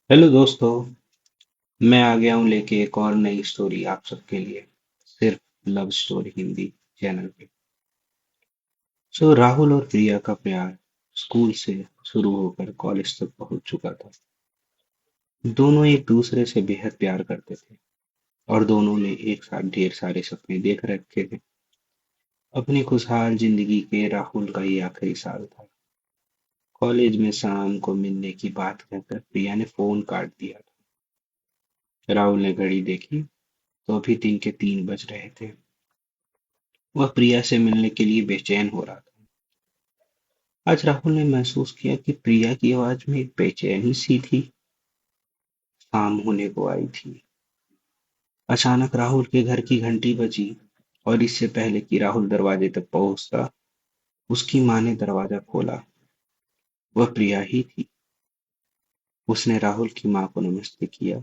Hello दोस्तों। मैं आ गया हूँ लेके एक और नई स्टोरी आप सबके लिए। सिर्फ लव स्टोरी हिंदी चैनल पे। राहुल और प्रिया का प्यार स्कूल से शुरू होकर कॉलेज तक पहुंच चुका था। दोनों एक दूसरे से बेहद प्यार करते थे और दोनों ने एक साथ ढेर सारे सपने देख रखे थे। अपनी खुशहाल जिंदगी के राहुल का ये आखिरी साल था। कॉलेज में शाम को मिलने की बात कहकर प्रिया ने फोन काट दिया था। राहुल ने घड़ी देखी तो अभी दिन के 3 बज रहे थे। वह प्रिया से मिलने के लिए बेचैन हो रहा था। आज राहुल ने महसूस किया कि प्रिया की आवाज में एक बेचैनी सी थी। शाम होने को आई थी। अचानक राहुल के घर की घंटी बजी और इससे पहले कि राहुल दरवाजे तक पहुंचता, उसकी माँ ने दरवाजा खोला। वह प्रिया ही थी। उसने राहुल की माँ को नमस्ते किया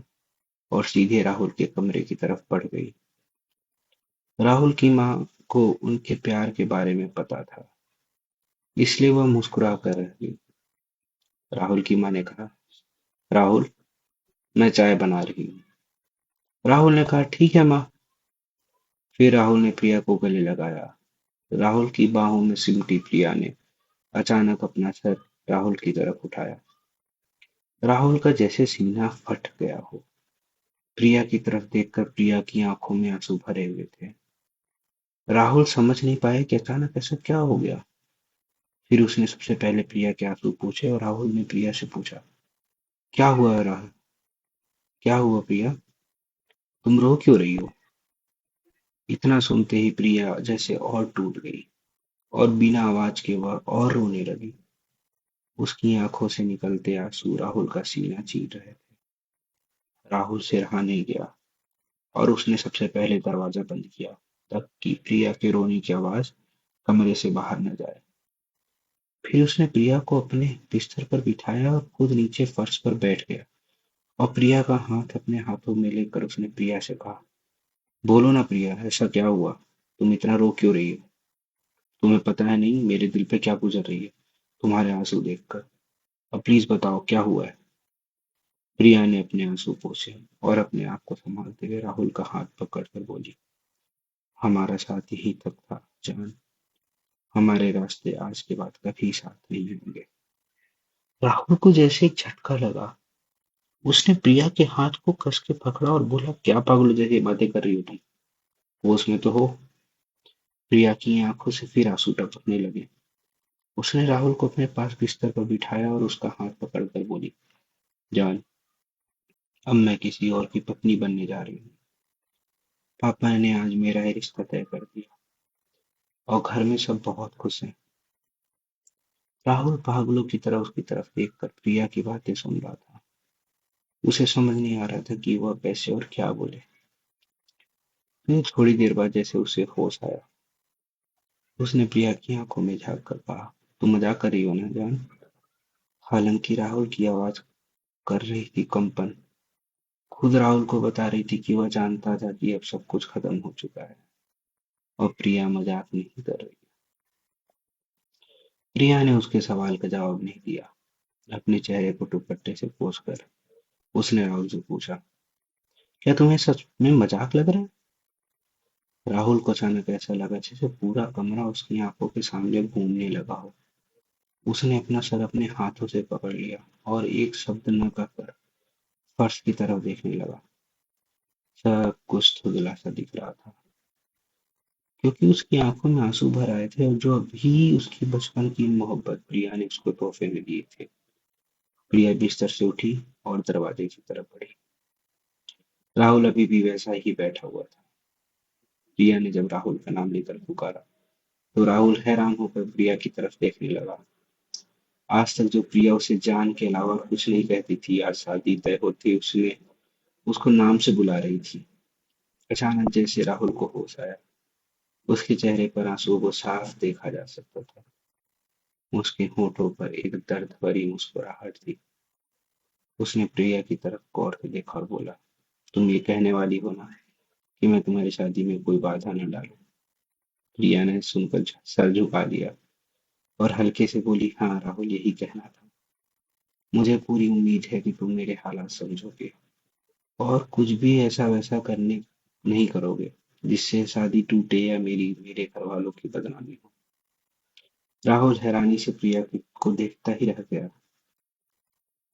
और सीधे राहुल के कमरे की तरफ बढ़ गई। राहुल की माँ को उनके प्यार के बारे में पता था, इसलिए वह मुस्कुरा कर रह गई। राहुल की माँ ने कहा, राहुल, मैं चाय बना रही हूँ। राहुल ने कहा, ठीक है माँ। फिर राहुल ने प्रिया को गले लगाया। राहुल की बाहों में सिमटी प्रिया ने अचानक अपना सर राहुल की तरफ उठाया। राहुल का जैसे सीना फट गया हो। प्रिया की तरफ देखकर प्रिया की आंखों में आंसू भरे हुए थे। राहुल समझ नहीं पाया कि अचानक ऐसा क्या हो गया। फिर उसने सबसे पहले प्रिया के आंसू पूछे और राहुल ने प्रिया से पूछा, क्या हुआ राहुल? क्या हुआ प्रिया? तुम रो क्यों रही हो? इतना सुनते ही प्रिया जैसे और टूट गई और बिना आवाज के वह और रोने लगी। उसकी आंखों से निकलते आंसू राहुल का सीना चीर रहे थे। राहुल से रहा नहीं गया और उसने सबसे पहले दरवाजा बंद किया ताकि प्रिया के रोने की आवाज कमरे से बाहर न जाए। फिर उसने प्रिया को अपने बिस्तर पर बिठाया और खुद नीचे फर्श पर बैठ गया और प्रिया का हाथ अपने हाथों में लेकर उसने प्रिया से कहा, बोलो ना प्रिया, ऐसा क्या हुआ? तुम इतना रो क्यों रही हो? तुम्हें पता है नहीं मेरे दिल पे क्या गुजर रही है तुम्हारे आंसू देखकर। अब प्लीज बताओ क्या हुआ है। प्रिया ने अपने आंसू पोंछे और अपने आप को संभालते हुए राहुल का हाथ पकड़कर बोली, हमारा साथ यहीं तक था जान। हमारे रास्ते आज के बाद कभी साथ नहीं होंगे। राहुल को जैसे एक झटका लगा। उसने प्रिया के हाथ को कस के पकड़ा और बोला, क्या पागलों जैसी बातें कर रही हो तुम? होश में तो हो? प्रिया की आंखों से फिर आंसू टपकने लगे। उसने राहुल को अपने पास बिस्तर पर बिठाया और उसका हाथ पकड़कर बोली, जान, अब मैं किसी और की पत्नी बनने जा रही हूँ। पापा ने आज मेरा ये रिश्ता तय कर दिया और घर में सब बहुत खुश हैं। राहुल पागलों की तरह उसकी तरफ देखकर प्रिया की बातें सुन रहा था। उसे समझ नहीं आ रहा था कि वह कैसे और क्या बोले। फिर थोड़ी देर बाद जैसे उसे होश आया, उसने प्रिया की आंखों में झांक कर कहा, तुम मजाक कर रही हो ना जान? हालांकि राहुल की आवाज कर रही थी कंपन। खुद राहुल को बता रही थी कि वह जानता था कि अब सब कुछ खत्म हो चुका है और प्रिया मजाक नहीं कर रही। प्रिया ने उसके सवाल का जवाब नहीं दिया। अपने चेहरे को दुपट्टे से पोंछ कर उसने राहुल से पूछा, क्या तुम्हें सच में मजाक लग रहा है? राहुल को अचानक ऐसा लगा जैसे पूरा कमरा उसकी आंखों के सामने घूमने लगा हो। उसने अपना सर अपने हाथों से पकड़ लिया और एक शब्द न कहकर फर्श की तरफ देखने लगा। सब कुछ धुंधला सा दिख रहा था क्योंकि उसकी आंखों में आंसू भर आए थे और जो अभी उसकी बचपन की मोहब्बत प्रिया ने उसको तोहफे में दिए थे। प्रिया बिस्तर से उठी और दरवाजे की तरफ बढ़ी। राहुल अभी भी वैसा ही बैठा हुआ था। प्रिया ने जब राहुल का नाम लेकर पुकारा तो राहुल हैरान होकर प्रिया की तरफ देखने लगा। आज तक जो प्रिया उसे जान के अलावा कुछ नहीं कहती थी, आज शादी तय होते उसने उसको नाम से बुला रही थी। अचानक जैसे राहुल को होश आया, उसके चेहरे पर आंसुओं को साफ देखा जा सकता था। उसके होठों पर एक दर्द भरी मुस्कुराहट थी। उसने प्रिया की तरफ गौर से देखा और बोला, तुम ये कहने वाली हो ना कि मैं तुम्हारी शादी में कोई बाधा न डालूं? प्रिया ने सुनकर सर झुका लिया और हल्के से बोली, हाँ राहुल, यही कहना था। मुझे पूरी उम्मीद है कि तुम मेरे हालात समझोगे और कुछ भी ऐसा वैसा करने नहीं करोगे जिससे शादी टूटे या मेरे घर वालों की बदनामी हो। राहुल हैरानी से को देखता ही रह गया।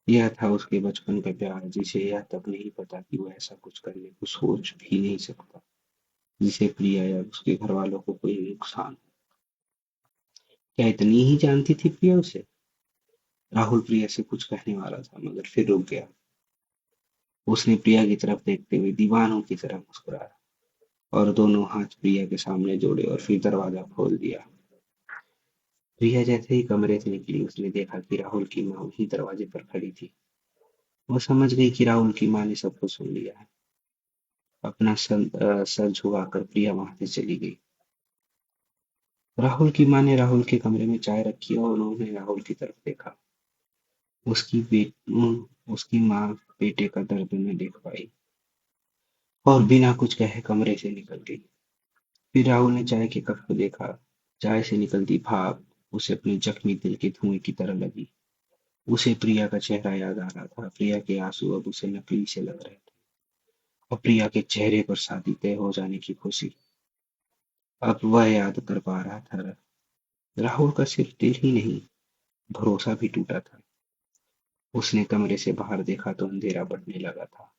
यह था उसके बचपन का प्यार, जिसे यह तक नहीं पता कि वो ऐसा कुछ करने को सोच भी नहीं सकता जिसे प्रिया या उसके घर वालों को कोई नुकसान हो। क्या इतनी ही जानती थी प्रिया उसे? राहुल प्रिया से कुछ कहने वाला था मगर फिर रुक गया। उसने प्रिया की तरफ देखते हुए दीवानों की तरह मुस्कुराया और दोनों हाथ प्रिया के सामने जोड़े और फिर दरवाजा खोल दिया। प्रिया जैसे ही कमरे से निकली, उसने देखा कि राहुल की माँ वहीं दरवाजे पर खड़ी थी। वो समझ गई कि राहुल की माँ ने सब कुछ सुन लिया है। अपना सर झुकाकर प्रिया वहां से चली गई। राहुल की माँ ने राहुल के कमरे में चाय रखी और उन्होंने राहुल की तरफ देखा। उसकी माँ बेटे का दर्द न देख पाई और बिना कुछ कहे कमरे से निकल गई। फिर राहुल ने चाय के कप को देखा। चाय से निकलती भाप उसे अपने जख्मी दिल के धुएं की तरह लगी। उसे प्रिया का चेहरा याद आ रहा था। प्रिया के आंसू अब उसे नकली से लग रहे थे और प्रिया के चेहरे पर शादी तय हो जाने की खुशी अब वह याद कर पा रहा था। राहुल का सिर्फ दिल ही नहीं, भरोसा भी टूटा था। उसने कमरे से बाहर देखा तो अंधेरा बढ़ने लगा था।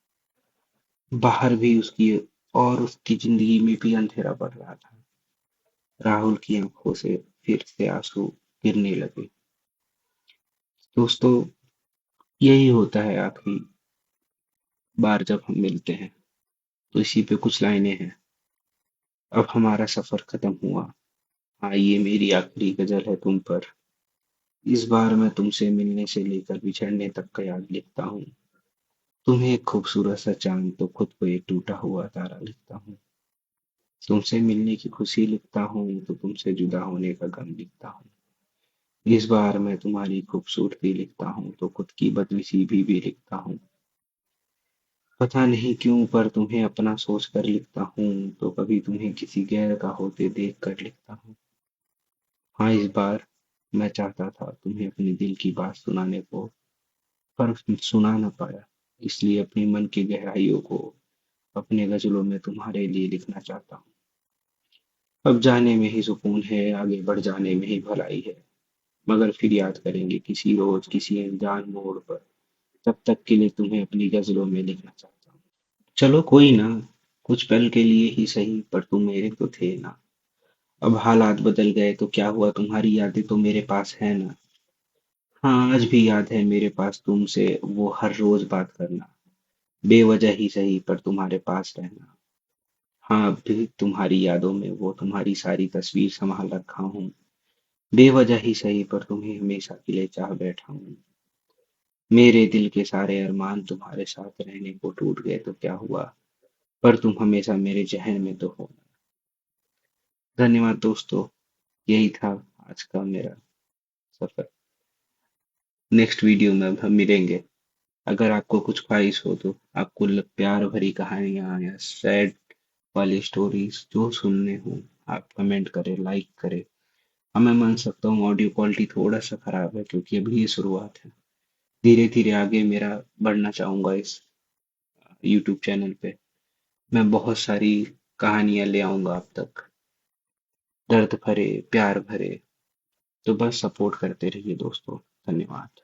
बाहर भी उसकी जिंदगी में भी अंधेरा बढ़ रहा था। राहुल की आंखों से फिर से आंसू गिरने लगे। दोस्तों, यही होता है आखिरी बार जब हम मिलते हैं। तो इसी पे कुछ लाइनें हैं। अब हमारा सफर खत्म हुआ। हाँ, ये मेरी आखिरी गजल है तुम पर। इस बार मैं तुमसे मिलने से लेकर बिछड़ने तक का याद लिखता हूँ। तुम्हें एक खूबसूरत सा चांद तो खुद को एक टूटा हुआ तारा लिखता हूँ। तुमसे मिलने की खुशी लिखता हूँ तो तुमसे जुदा होने का गम लिखता हूँ। इस बार मैं तुम्हारी खूबसूरती लिखता हूँ तो खुद की बदनसीबी भी लिखता हूँ। पता नहीं क्यों पर तुम्हें अपना सोच कर लिखता हूँ तो कभी तुम्हें किसी गैर का होते देख कर लिखता हूँ। हाँ, इस बार मैं चाहता था तुम्हें अपने दिल की बात सुनाने को, पर सुना न पाया। इसलिए अपने मन की गहराइयों को अपने गजलों में तुम्हारे लिए लिखना चाहता हूँ। अब जाने में ही सुकून है, आगे बढ़ जाने में ही भलाई है। मगर फिर याद करेंगे किसी रोज किसी अनजान मोड़ पर। तब तक के लिए तुम्हें अपनी गजलों में लिखना चाहता हूँ। चलो कोई ना, कुछ पल के लिए ही सही पर तुम मेरे तो थे ना। अब हालात बदल गए तो क्या हुआ, तुम्हारी यादें तो मेरे पास है ना। हाँ, आज भी याद है मेरे पास तुमसे वो हर रोज बात करना। बेवजह ही सही पर तुम्हारे पास रहना। हाँ, अब भी तुम्हारी यादों में वो तुम्हारी सारी तस्वीर संभाल रखा हूँ। बेवजह ही सही पर तुम्हें हमेशा के लिए चाह बैठा हूँ। मेरे दिल के सारे अरमान तुम्हारे साथ रहने को टूट गए तो क्या हुआ, पर तुम हमेशा मेरे जहन में तो हो। धन्यवाद दोस्तों, यही था आज का मेरा सफर। नेक्स्ट वीडियो में अब हम मिलेंगे। अगर आपको कुछ ख्वाहिश हो तो आपको प्यार भरी कहानियां या सैड वाली स्टोरीज जो सुनने हो, आप कमेंट करें, लाइक करें। हाँ, मैं मान सकता हूँ ऑडियो क्वालिटी थोड़ा सा खराब है क्योंकि अभी ये शुरुआत है। धीरे धीरे आगे मेरा बढ़ना चाहूंगा इस यूट्यूब चैनल पे। मैं बहुत सारी कहानियां ले आऊंगा आप तक, दर्द भरे, प्यार भरे। तो बस सपोर्ट करते रहिए दोस्तों। धन्यवाद।